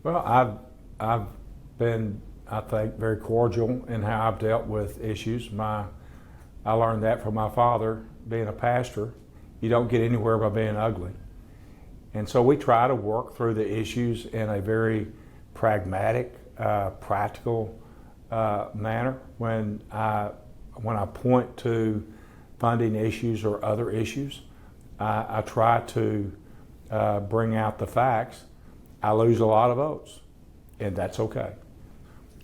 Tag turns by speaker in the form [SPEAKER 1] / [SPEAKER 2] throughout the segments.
[SPEAKER 1] Well, I've been, I think, very cordial in how I've dealt with issues. I learned that from my father, being a pastor. You don't get anywhere by being ugly. And so we try to work through the issues in a very pragmatic, practical manner. When I point to funding issues or other issues, I try to bring out the facts. I lose a lot of votes, and that's okay.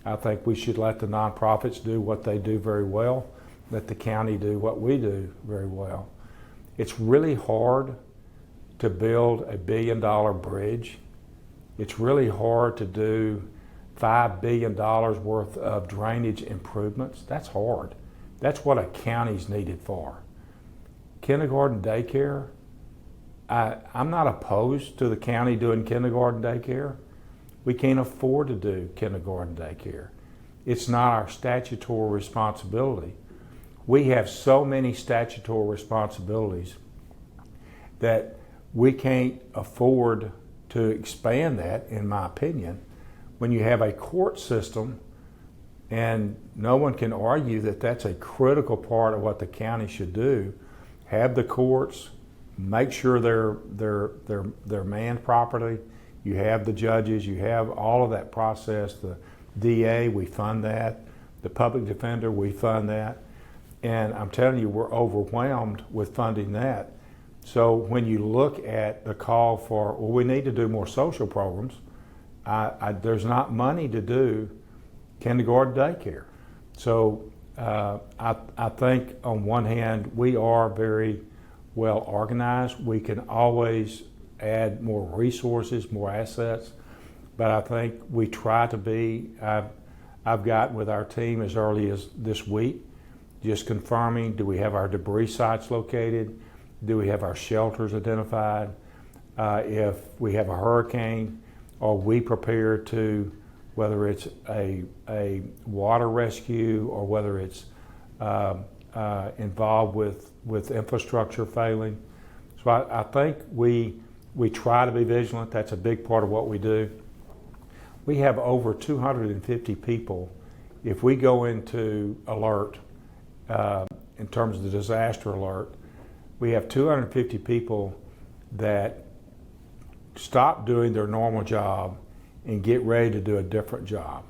[SPEAKER 1] I think we should let the nonprofits do what they do very well, let the county do what we do very well. It's really hard to build a $1 billion bridge. It's really hard to do $5 billion worth of drainage improvements. That's hard. That's what a county's needed for. Kindergarten daycare, I'm not opposed to the county doing kindergarten daycare. We can't afford to do kindergarten daycare. It's not our statutory responsibility. We have so many statutory responsibilities that we can't afford to expand that, in my opinion. When you have a court system, and no one can argue that that's a critical part of what the county should do, have the courts, make sure they're manned properly. You have the judges, you have all of that process. The DA, we fund that. The public defender, we fund that. And I'm telling you, we're overwhelmed with funding that. So when you look at the call for, well, we need to do more social programs, there's not money to do kindergarten daycare. So I think on one hand, we are very well organized. We can always add more resources, more assets, but I think we try to be, I've gotten with our team as early as this week, just confirming, do we have our debris sites located? Do we have our shelters identified? If we have a hurricane, are we prepared to, whether it's a water rescue or whether it's involved with infrastructure failing? So I think we try to be vigilant. That's a big part of what we do. We have over 250 people. If we go into alert, in terms of the disaster alert, we have 250 people that stop doing their normal job and get ready to do a different job.